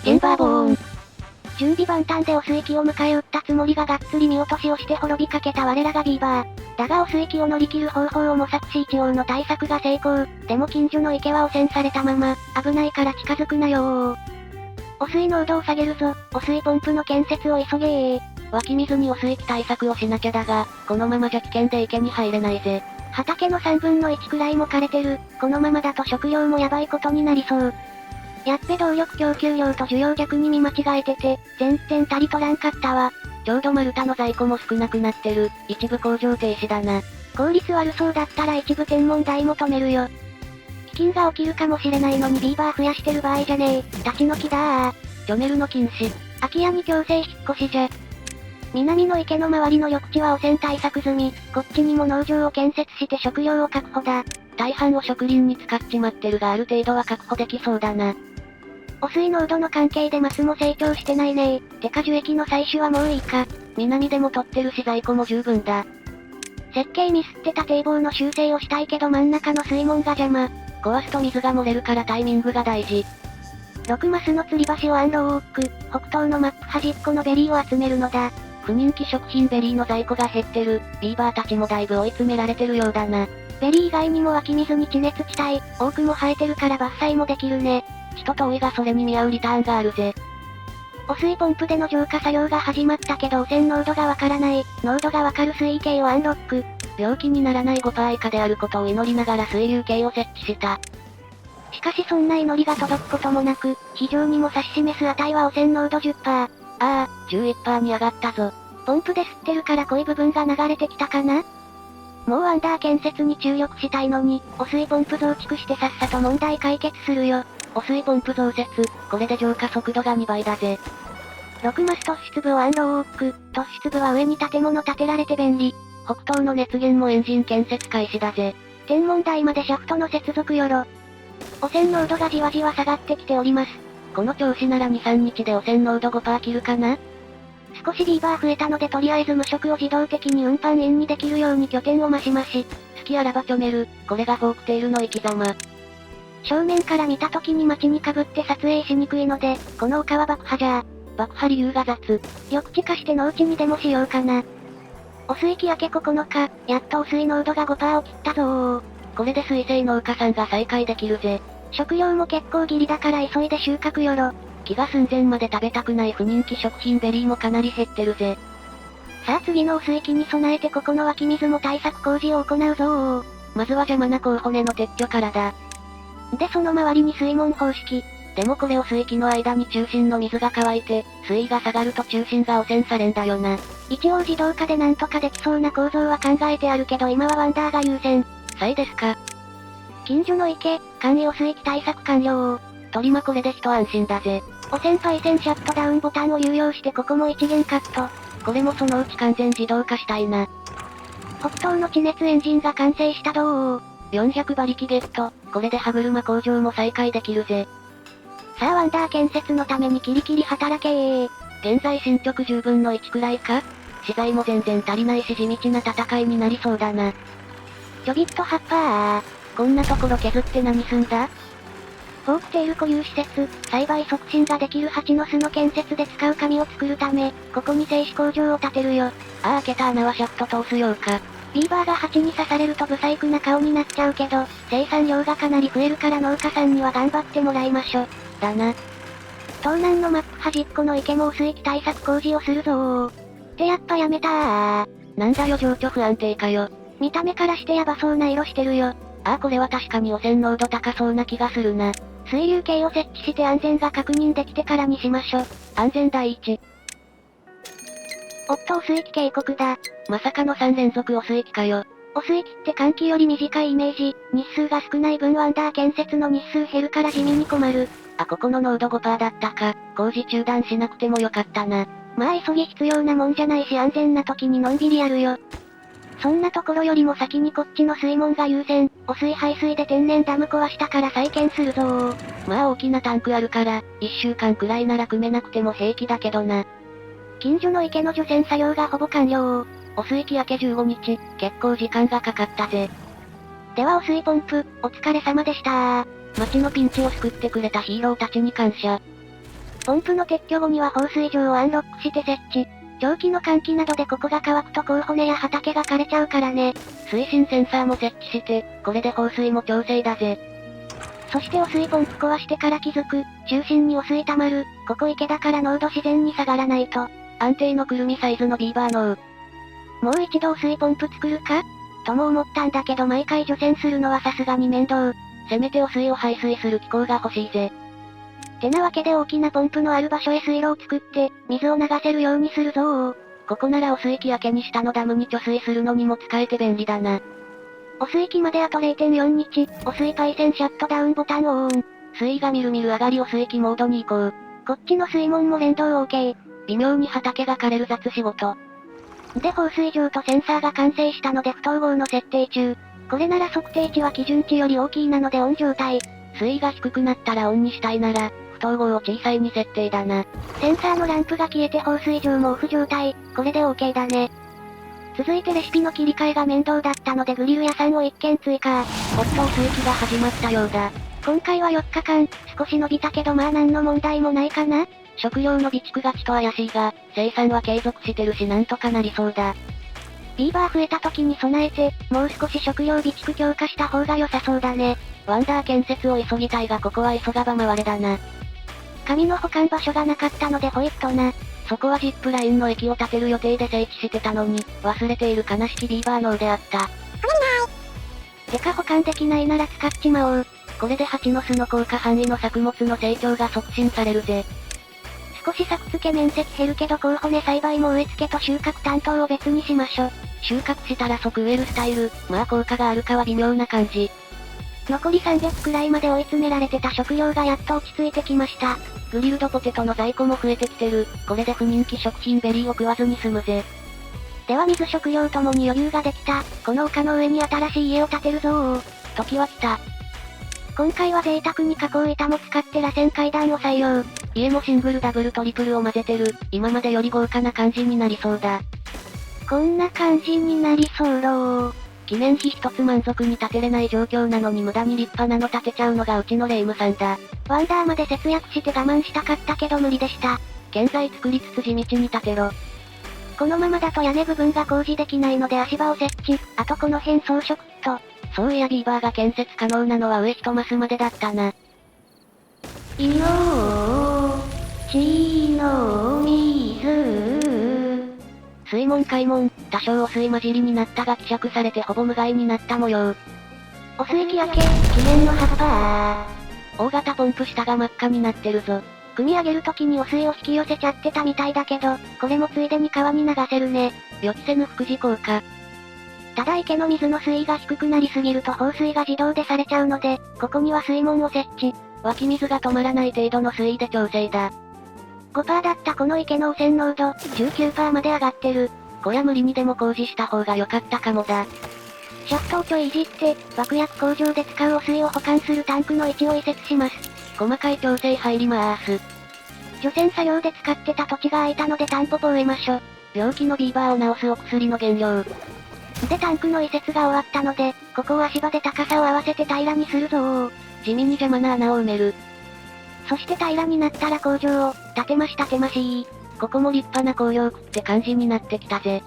チェンバーボーン。準備万端で汚水機を迎え撃ったつもりががっつり見落としをして滅びかけた我らがビーバー。だが汚水機を乗り切る方法を模索し一応の対策が成功。でも近所の池は汚染されたまま、危ないから近づくなよー。汚水濃度を下げるぞ。汚水ポンプの建設を急げー。湧き水に汚水機対策をしなきゃだが、このままじゃ危険で池に入れないぜ。畑の3分の1くらいも枯れてる。このままだと食料もやばいことになりそう。やっべ動力供給量と需要逆に見間違えてて、全然足りとらんかったわ。ちょうど丸太の在庫も少なくなってる。一部工場停止だな。効率悪そうだったら一部天文台も止めるよ。飢饉が起きるかもしれないのにビーバー増やしてる場合じゃねえ。立ち退きだー。ジョネルの禁止。空き家に強制引っ越しじゃ。南の池の周りの緑地は汚染対策済み。こっちにも農場を建設して食料を確保だ。大半を植林に使っちまってるがある程度は確保できそうだな。汚水濃度の関係でマスも成長してないねー。てか樹液の採取はもういいか。南でも取ってるし在庫も十分だ。設計ミスってた堤防の修正をしたいけど真ん中の水門が邪魔。壊すと水が漏れるからタイミングが大事。6マスの吊り橋をアンローク、北東のマップ端っこのベリーを集めるのだ。不人気食品ベリーの在庫が減ってる。ビーバーたちもだいぶ追い詰められてるようだな。ベリー以外にも湧き水に地熱地帯、多くも生えてるから伐採もできるね。人と多いがそれに見合うリターンがあるぜ。汚水ポンプでの浄化作業が始まったけど汚染濃度がわからない。濃度がわかる水位計をアンロック。病気にならない 5% 以下であることを祈りながら水流計を設置した。しかしそんな祈りが届くこともなく、非常にも指し示す値は汚染濃度 10%。ああ、11% に上がったぞ。ポンプで吸ってるから濃い部分が流れてきたかな？もうアンダー建設に注力したいのに、汚水ポンプ増築してさっさと問題解決するよ。汚水ポンプ増設、これで浄化速度が2倍だぜ。6マス突出部をアンローク、突出部は上に建物建てられて便利。北東の熱源もエンジン建設開始だぜ。天文台までシャフトの接続よろ。汚染濃度がじわじわ下がってきております。この調子なら2、3日で汚染濃度 5% 切るかな？少しビーバー増えたのでとりあえず無色を自動的に運搬員にできるように拠点を増し増し。好きあらばチョメル、これがフォークテールの生き様。正面から見た時に街に被って撮影しにくいので、この丘は爆破じゃー。爆破理由が雑。緑地化して農地にでもしようかな。汚水期明け9日、やっと汚水濃度が 5% を切ったぞー。これで水生農家さんが再開できるぜ。食料も結構ギリだから急いで収穫よろ。気が寸前まで食べたくない不人気食品ベリーもかなり減ってるぜ。さあ次の汚水期に備えてここの湧き水も対策工事を行うぞー。まずは邪魔な候補根の撤去からだ。でその周りに水門方式。でもこれ汚水期の間に中心の水が乾いて、水位が下がると中心が汚染されんだよな。一応自動化でなんとかできそうな構造は考えてあるけど今はワンダーが優先。さいですか。近所の池、簡易汚水期対策完了。トリマこれで一安心だぜ。汚染パイセンシャットダウンボタンを有用してここも一元カット。これもそのうち完全自動化したいな。北東の地熱エンジンが完成したどー。400馬力ゲット。これで歯車工場も再開できるぜ。さあワンダー建設のためにキリキリ働けー。現在進捗10分の1くらいか？資材も全然足りないし地道な戦いになりそうだな。ちょびっと葉っぱこんなところ削って何すんだ？フォークテール固有施設、栽培促進ができる蜂の巣の建設で使う紙を作るため、ここに製紙工場を建てるよ。開けた穴はシャフト通すようか。ビーバーが蜂に刺されるとブサイクな顔になっちゃうけど、生産量がかなり増えるから農家さんには頑張ってもらいましょ。だな。東南のマップ端っこの池も汚水期対策工事をするぞー。ってやっぱやめたー。なんだよ情緒不安定かよ。見た目からしてヤバそうな色してるよ。これは確かに汚染濃度高そうな気がするな。水流計を設置して安全が確認できてからにしましょ。安全第一。おっと汚水期警告だ。まさかの3連続汚水期かよ。汚水期って換気より短いイメージ。日数が少ない分ワンダー建設の日数減るから地味に困る。ここの濃度 5% だったか。工事中断しなくてもよかったな。まあ急ぎ必要なもんじゃないし安全な時にのんびりやるよ。そんなところよりも先にこっちの水門が優先。汚水排水で天然ダム壊したから再建するぞー。まあ大きなタンクあるから、1週間くらいなら組めなくても平気だけどな。近所の池の除染作業がほぼ完了。汚水期明け15日、結構時間がかかったぜ。では汚水ポンプ、お疲れ様でしたー。町のピンチを救ってくれたヒーローたちに感謝。ポンプの撤去後には放水場をアンロックして設置。長期の換気などでここが乾くと甲骨や畑が枯れちゃうからね。水深センサーも設置して、これで放水も調整だぜ。そして汚水ポンプ壊してから気づく。中心に汚水溜まる。ここ池だから濃度自然に下がらないと。安定のくるみサイズのビーバーのもう一度汚水ポンプ作るかとも思ったんだけど毎回除染するのはさすがに面倒。せめて汚水を排水する機構が欲しいぜ。てなわけで大きなポンプのある場所へ水路を作って、水を流せるようにするぞー。ここなら汚水器やけに下のダムに貯水するのにも使えて便利だな。汚水器まであと 0.4 日、汚水パイセンシャットダウンボタンをオン。水位がみるみる上がり汚水器モードに移行。こっちの水門も連動 OK。微妙に畑が枯れる雑仕事。で放水場とセンサーが完成したので不統合の設定中。これなら測定値は基準値より大きいなのでオン状態。水位が低くなったらオンにしたいなら、不統合を小さいに設定だな。センサーのランプが消えて放水場もオフ状態。これで OK だね。続いてレシピの切り替えが面倒だったのでグリル屋さんを1軒追加。おっと汚水器が始まったようだ。今回は4日間、少し伸びたけどまあ何の問題もないかな。食料の備蓄がちと怪しいが、生産は継続してるしなんとかなりそうだ。ビーバー増えた時に備えて、もう少し食料備蓄強化した方が良さそうだね。ワンダー建設を急ぎたいがここは急がば回れだな。紙の保管場所がなかったのでホイットな。そこはジップラインの駅を建てる予定で整地してたのに、忘れている悲しきビーバー脳であった。てか保管できないなら使っちまおう。これで蜂の巣の効果範囲の作物の成長が促進されるぜ。少し作付け面積減るけど甲骨栽培も植え付けと収穫担当を別にしましょ。収穫したら即植えるスタイル、まあ効果があるかは微妙な感じ。残り300くらいまで追い詰められてた食料がやっと落ち着いてきました。グリルドポテトの在庫も増えてきてる。これで不人気食品ベリーを食わずに済むぜ。では水食料ともに余裕ができた。この丘の上に新しい家を建てるぞー。時は来た。今回は贅沢に加工板も使って螺旋階段を採用。家もシングルダブルトリプルを混ぜてる。今までより豪華な感じになりそうだ。こんな感じになりそうろー。記念碑一つ満足に建てれない状況なのに無駄に立派なの建てちゃうのがうちのレイムさんだ。ワンダーまで節約して我慢したかったけど無理でした。現在作りつつ地道に建てろ。このままだと屋根部分が工事できないので足場を設置。あとこの辺装飾と。そういやビーバーが建設可能なのは上一マスまでだったな。いのー、ちの水。水門開門、多少汚水混じりになったが希釈されてほぼ無害になった模様。汚水器明け、記念の葉っぱ大型ポンプ下が真っ赤になってるぞ。組み上げるときに汚水を引き寄せちゃってたみたいだけど、これもついでに川に流せるね。予期せぬ副次効果。ただ池の水の水位が低くなりすぎると放水が自動でされちゃうので、ここには水門を設置。湧き水が止まらない程度の水位で調整だ。5% だったこの池の汚染濃度、19% まで上がってる。こりゃ無理にでも工事した方が良かったかもだ。シャフトをちょいいじって、爆薬工場で使う汚水を保管するタンクの位置を移設します。細かい調整入りまーす。除染作業で使ってた土地が空いたのでタンポポ植えましょ。病気のビーバーを治すお薬の原料。でタンクの移設が終わったので、ここを足場で高さを合わせて平らにするぞー。地味に邪魔な穴を埋める。そして平らになったら工場を、建てまし。ここも立派な工業区って感じになってきたぜ。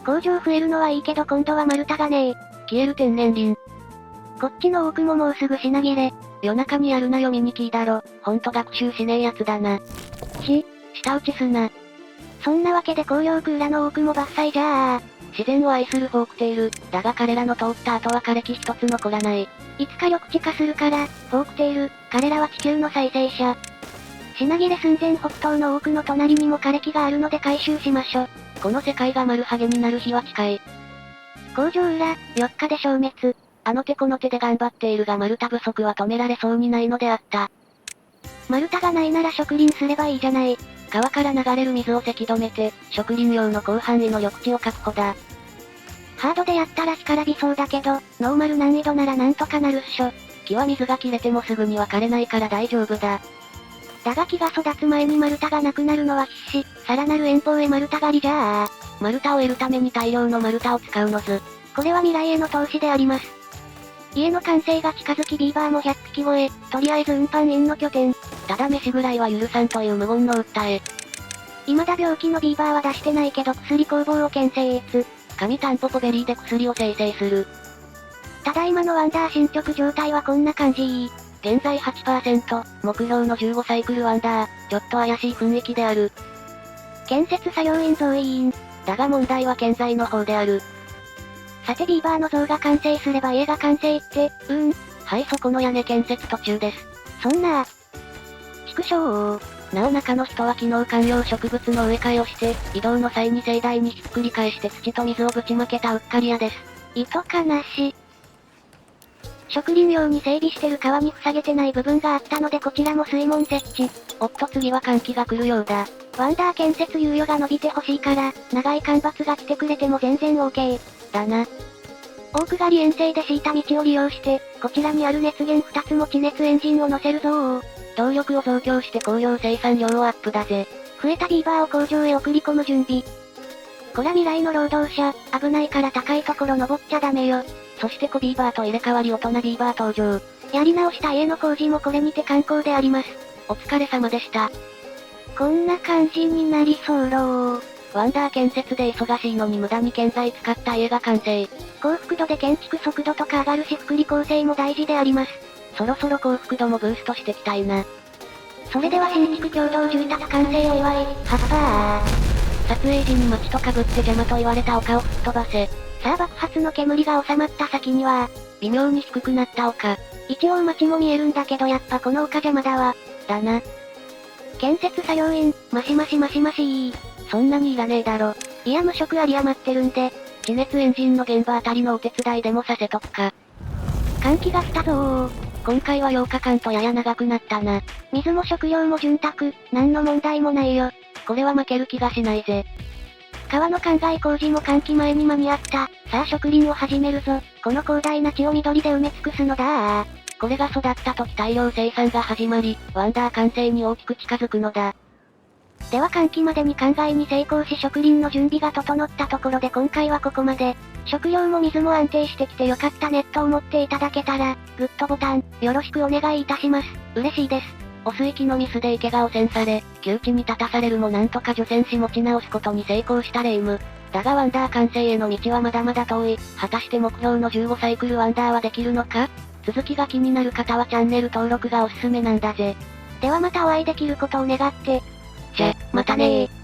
工場増えるのはいいけど今度は丸太がねえ。消える天然林。こっちの奥ももうすぐ品切れ。夜中にやるなよミニキーだろ。ほんと学習しねえやつだな。舌打ちすな。そんなわけで紅葉区裏の奥も伐採じゃあ。自然を愛するフォークテイル。だが彼らの通った後は枯れ木一つ残らない。いつか緑地化するから、フォークテイル、彼らは地球の再生者。品切れ寸前北東の奥の隣にも枯れ木があるので回収しましょ。この世界が丸ハゲになる日は近い。工場裏、4日で消滅。あの手この手で頑張っているが丸太不足は止められそうにないのであった。丸太がないなら植林すればいいじゃない。川から流れる水をせき止めて、植林用の広範囲の緑地を確保だ。ハードでやったら干からびそうだけど、ノーマル難易度ならなんとかなるっしょ。木は水が切れてもすぐには枯れないから大丈夫だ。だが木が育つ前に丸太がなくなるのは必至。さらなる遠方へ丸太狩りじゃあ。丸太を得るために大量の丸太を使うのず。これは未来への投資であります。家の完成が近づきビーバーも100匹超え、とりあえず運搬員の拠点。ただ飯ぐらいは許さんという無言の訴え。未だ病気のビーバーは出してないけど薬工房を建設。紙タンポポベリーで薬を生成する。ただいまのワンダー進捗状態はこんな感じ。現在 8%、目標の15サイクルワンダー、ちょっと怪しい雰囲気である。建設作業員増員。だが問題は建材の方である。さてビーバーの像が完成すれば家が完成って、はい、そこの屋根建設途中です。そんな。畜生。なお中の人は昨日観葉植物の植え替えをして、移動の際に盛大にひっくり返して土と水をぶちまけたうっかり屋です。糸かなし。植林用に整備してる川に塞げてない部分があったのでこちらも水門設置。おっと次は寒気が来るようだ。ワンダー建設猶予が伸びてほしいから、長い干ばつが来てくれても全然 OK。だな。大下り遠征で敷いた道を利用して、こちらにある熱源2つも地熱エンジンを乗せるぞ動力を増強して工業生産量をアップだぜ。増えたビーバーを工場へ送り込む準備。こら未来の労働者、危ないから高いところ登っちゃダメよ。そして小ビーバーと入れ替わり大人ビーバー登場。やり直した家の工事もこれにて完工であります。お疲れ様でした。こんな感じになりそうろワンダー建設で忙しいのに無駄に建材使った家が完成。幸福度で建築速度とか上がるし福利厚生も大事であります。そろそろ幸福度もブーストしてきたいな。それでは新築共同住宅完成を祝い、ハッパー。撮影時に街と被って邪魔と言われた丘を吹っ飛ばせ。さあ爆発の煙が収まった先には、微妙に低くなった丘。一応街も見えるんだけどやっぱこの丘邪魔だわ。だな。建設作業員、マシマシマシマシー。そんなにいらねえだろ。いや無職あり余ってるんで、地熱エンジンの現場あたりのお手伝いでもさせとくか。寒気が来たぞ今回は8日間とやや長くなったな。水も食料も潤沢、何の問題もないよ。これは負ける気がしないぜ。川の灌漑工事も寒気前に間に合った。さあ植林を始めるぞ。この広大な地を緑で埋め尽くすのだこれが育った時大量生産が始まり、ワンダー完成に大きく近づくのだ。では寒気までに灌漑に成功し植林の準備が整ったところで今回はここまで。食料も水も安定してきてよかったねと思っていただけたら、グッドボタン、よろしくお願いいたします。嬉しいです。お水域のミスで池が汚染され、窮地に立たされるもなんとか除染し持ち直すことに成功したレイム。だがワンダー完成への道はまだまだ遠い。果たして目標の15サイクルワンダーはできるのか？続きが気になる方はチャンネル登録がおすすめなんだぜ。ではまたお会いできることを願って。じゃ、またねー。